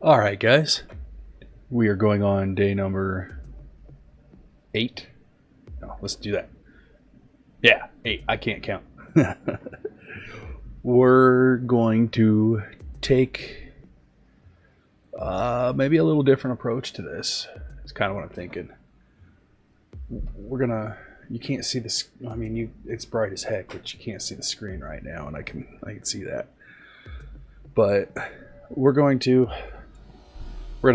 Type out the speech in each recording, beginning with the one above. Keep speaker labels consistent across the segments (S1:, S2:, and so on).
S1: All right, guys. We are going on day number 8. No, let's do that. Yeah, 8. I can't count. We're going to take maybe a little different approach to this. It's kind of what I'm thinking. You can't see this. I mean, it's bright as heck, but you can't see the screen right now, and I can see that. But we're going to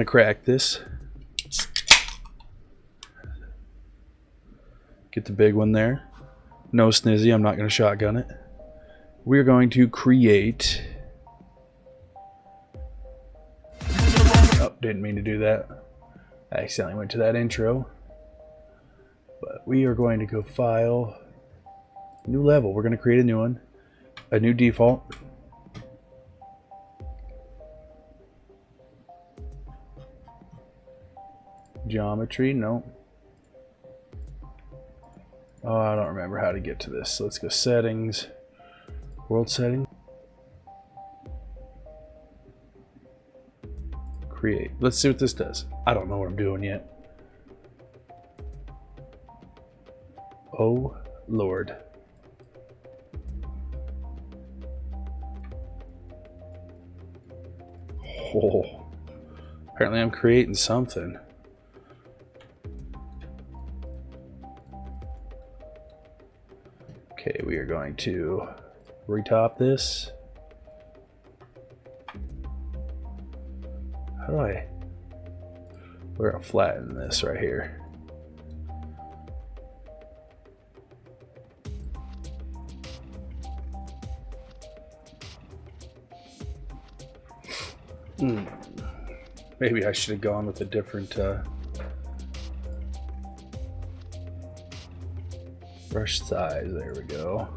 S1: crack this. Get the big one there. No snizzy, I'm not going to shotgun it. We're going to create... Oh, didn't mean to do that. I accidentally went to that intro. But we are going to go File, New Level. We're going to create a new one. A new default. Geometry, no. Oh, I don't remember how to get to this. So let's go Settings, World Setting, Create. Let's see what this does. I don't know what I'm doing yet. Oh, Lord. Oh, apparently I'm creating something. Okay, we are going to retop this. How do I... We're going to flatten this right here. Maybe I should have gone with a different brush size. There we go.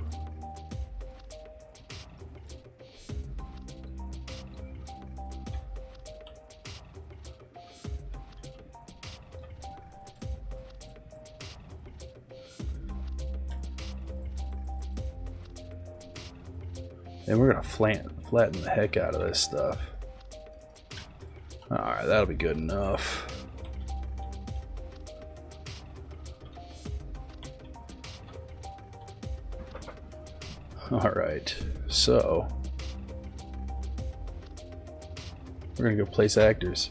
S1: And we're gonna flatten the heck out of this stuff. Alright, that'll be good enough. Alright, so we're gonna go place actors.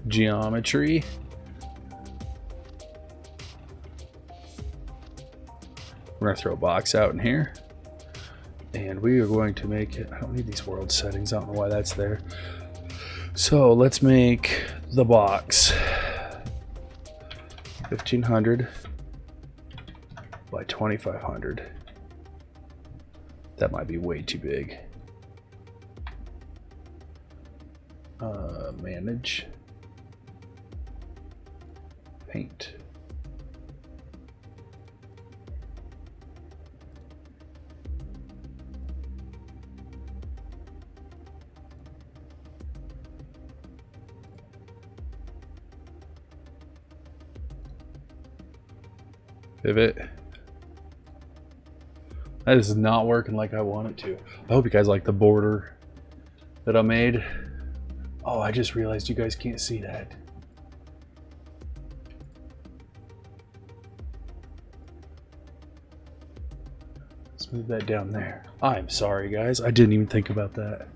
S1: Geometry. We're gonna throw a box out in here. And we are going to make it, I don't need these world settings, I don't know why that's there. So let's make the box 1500 by 2500. That might be way too big. Manage. Paint. Pivot. That is not working like I want it to. I hope you guys like the border that I made. Oh, I just realized you guys can't see that. Let's move that down there. I'm sorry, guys. I didn't even think about that.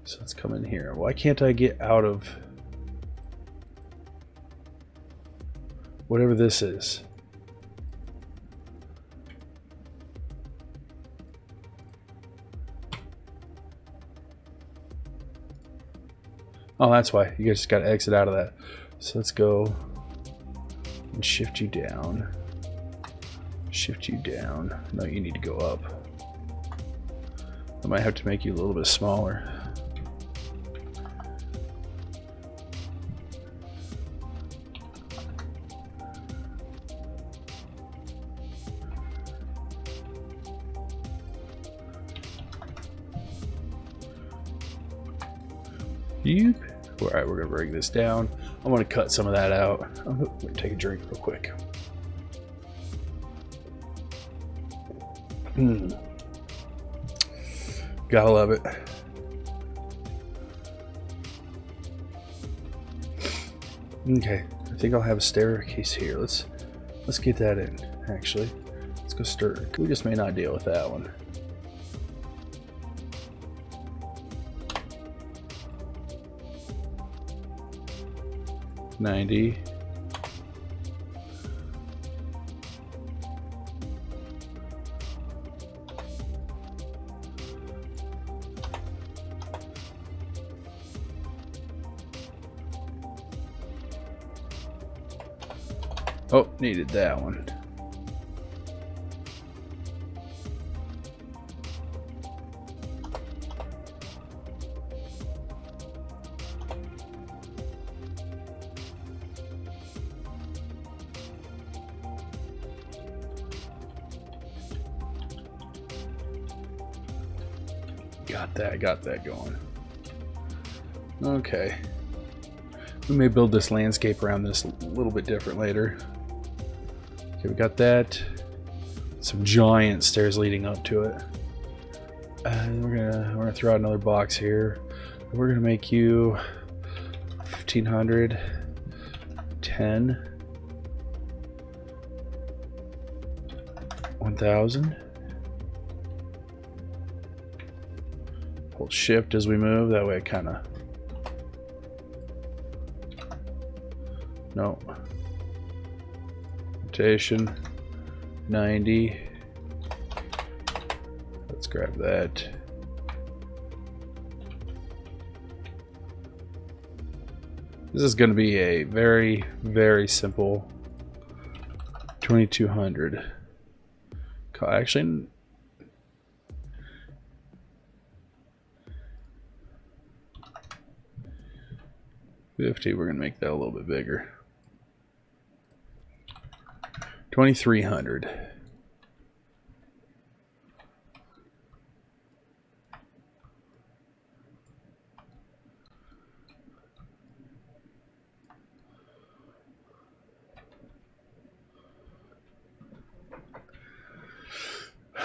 S1: So let's come in here. Why can't I get out of whatever this is? Oh, that's why. You guys just got to exit out of that. So let's go and shift you down. Shift you down. No, you need to go up. I might have to make you a little bit smaller. All right, we're gonna bring this down. I'm gonna cut some of that out. I'm gonna take a drink real quick. Gotta love it. Okay, I think I'll have a staircase here. Let's get that in. Actually, let's go start. We just may not deal with that one. $90. Oh, needed that one. Got that going. Okay. We may build this landscape around this a little bit different later. Okay, we got that. Some giant stairs leading up to it. And we're gonna throw out another box here. We're gonna make you 1500, 10, 1000. Hold shift as we move, that way it kind of... No. Rotation, 90. Let's grab that. This is going to be a very, very simple 2200. Actually, we're going to make that a little bit bigger. 2300.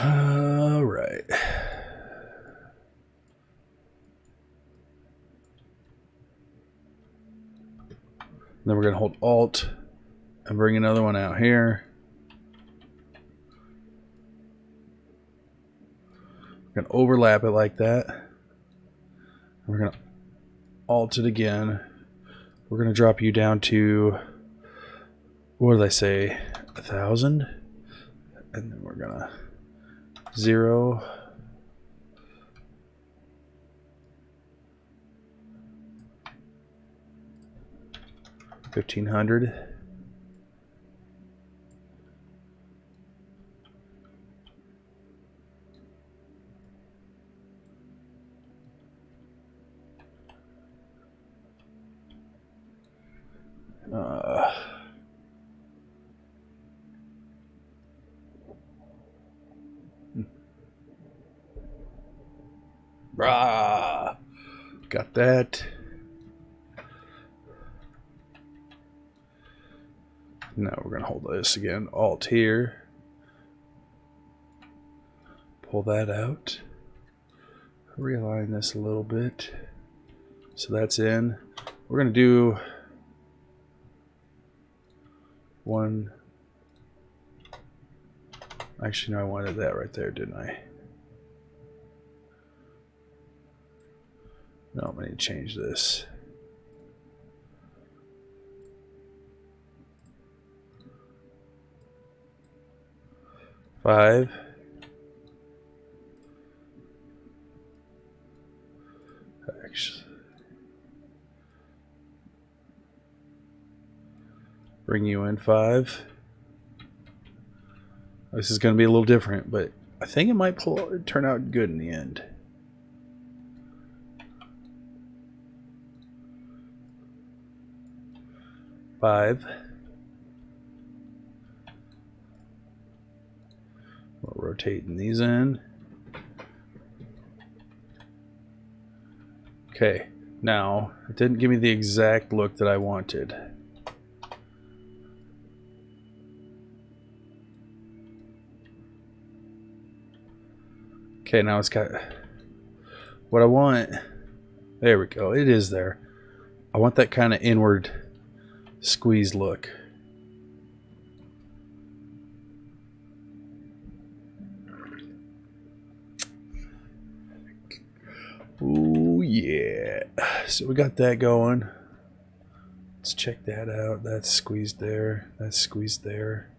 S1: All right. Then we're going to hold Alt and bring another one out here. We're going to overlap it like that. We're going to Alt it again. We're going to drop you down to, what did I say, 1000? And then we're going to 0. $1,500. Got that. Now we're going to hold this again. Alt here. Pull that out. Realign this a little bit. So that's in. We're going to do one. Actually, no, I wanted that right there, didn't I? No, I need to change this. Five. Actually, bring you in 5. This is going to be a little different, but I think it might turn out good in the end. Five. We're rotating these in. Okay, now it didn't give me the exact look that I wanted. Okay, now it's got what I want. There we go. It is there. I want that kind of inward squeeze look. Ooh, yeah. So we got that going. Let's check that out. That's squeezed there. That's squeezed there.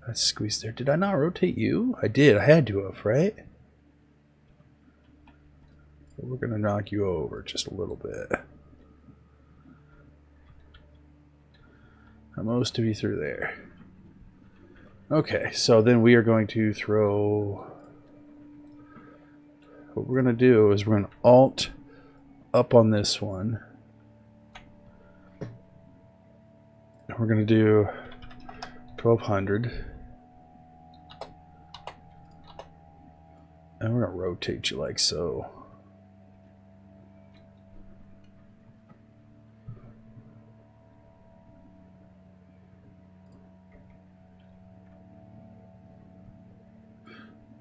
S1: That's squeezed there. Did I not rotate you? I did. I had to have, right? We're going to knock you over just a little bit. Most of you through there. Okay, so then we are going to throw... What we're going to do is we're going to alt up on this one. And we're going to do 1200. And we're going to rotate you like so.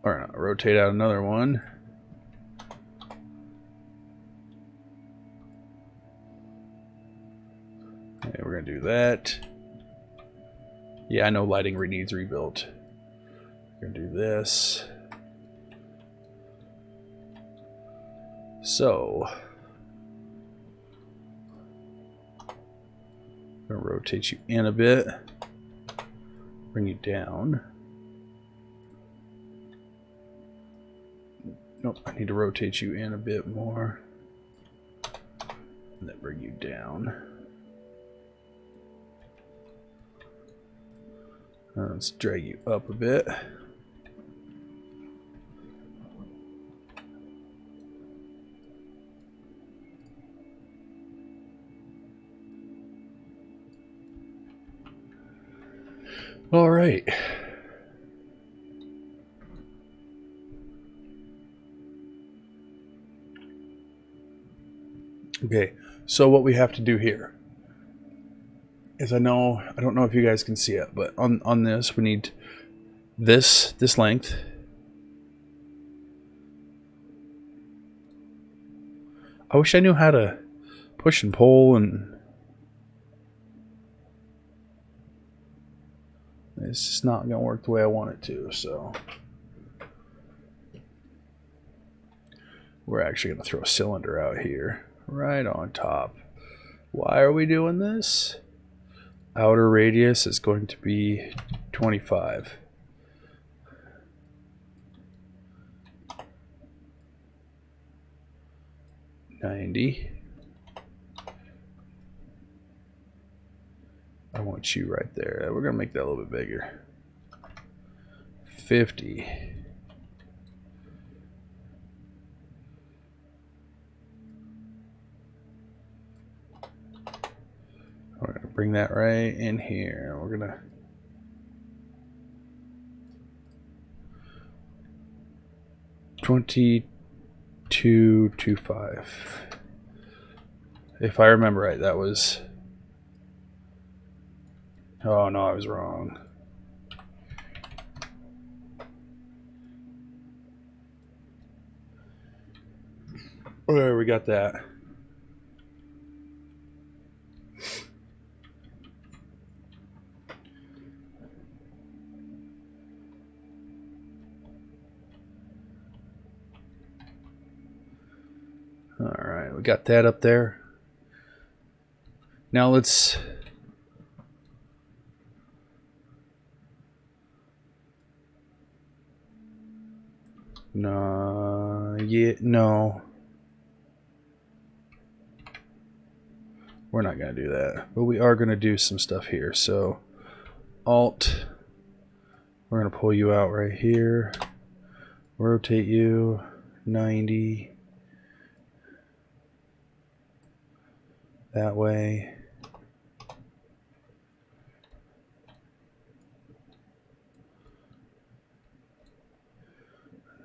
S1: Or not, rotate out another one. Okay, we're going to do that. Yeah, I know lighting needs rebuilt. We're going to do this. So, I'm going to rotate you in a bit. Bring you down. Nope, I need to rotate you in a bit more. And then bring you down. Let's drag you up a bit. All right. Okay, so what we have to do here is I don't know if you guys can see it, but on this we need this length. I wish I knew how to push and pull, and it's just not going to work the way I want it to, so we're actually going to throw a cylinder out here right on top. Why are we doing this? Outer radius is going to be 25. $90. I want you right there. We're going to make that a little bit bigger. $50. We're going to bring that right in here. We're going to $22.25. If I remember right, that was... Oh no, I was wrong. There, we got that. All right, we got that up there. Now let's... No, yeah, no. We're not going to do that, but we are going to do some stuff here. So, Alt, we're going to pull you out right here, rotate you 90 that way.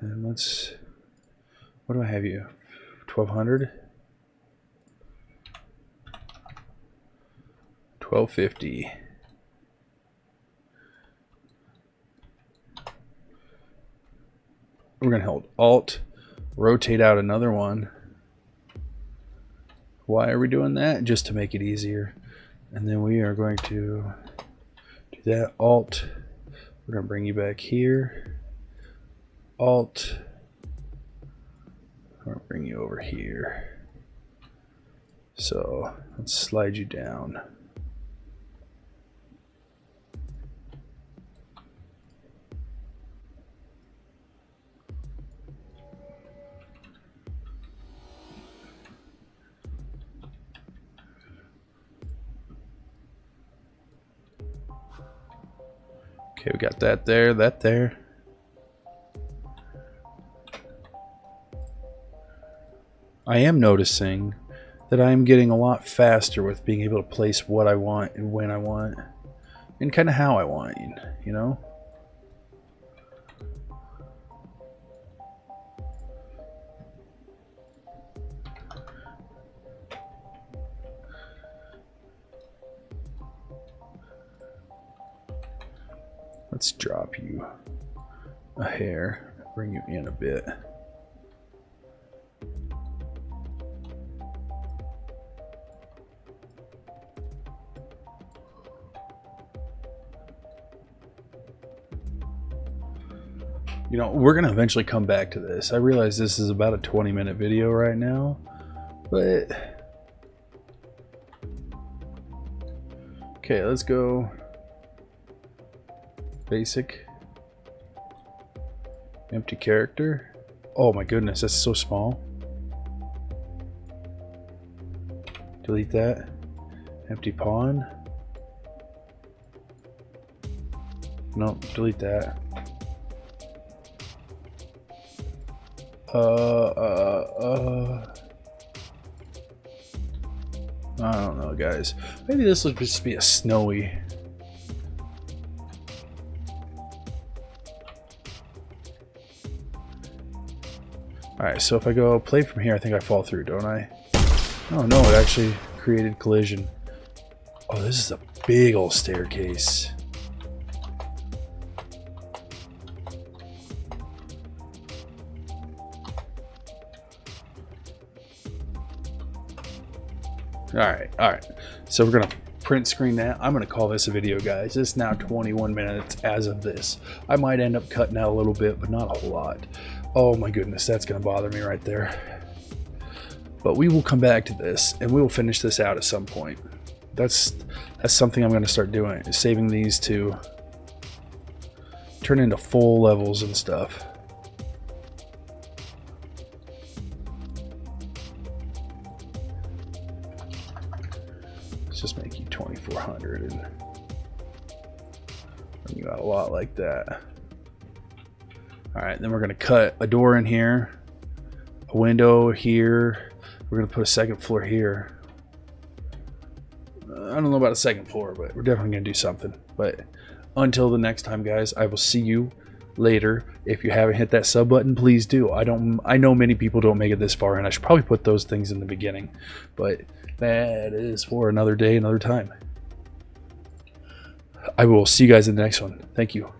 S1: And let's, what do I have you? 1200? 1250. We're going to hold Alt, rotate out another one. Why are we doing that? Just to make it easier. And then we are going to do that. Alt. We're going to bring you back here. Alt. We're going to bring you over here. So let's slide you down. Okay, we got that there, that there. I am noticing that I am getting a lot faster with being able to place what I want and when I want and kind of how I want, you know? Let's drop you a hair, bring you in a bit. You know, we're gonna eventually come back to this. I realize this is about a 20-minute video right now, but okay, let's go basic, empty character. Oh my goodness, that's so small. Delete that. Empty pawn. No, delete that. I don't know, guys. Maybe this will just be a snowy. Alright, so if I go play from here, I think I fall through, don't I? Oh no, it actually created collision. Oh, this is a big old staircase. Alright. So we're gonna print screen that. I'm gonna call this a video, guys. It's now 21 minutes as of this. I might end up cutting out a little bit, but not a whole lot. Oh my goodness, that's gonna bother me right there. But we will come back to this and we will finish this out at some point. That's something I'm gonna start doing, is saving these to turn into full levels and stuff. Let's just make you 2400 and bring you out a lot like that. Alright, then we're going to cut a door in here, a window here. We're going to put a second floor here. I don't know about a second floor, but we're definitely going to do something. But until the next time, guys, I will see you later. If you haven't hit that sub button, please do. I know many people don't make it this far, and I should probably put those things in the beginning. But that is for another day, another time. I will see you guys in the next one. Thank you.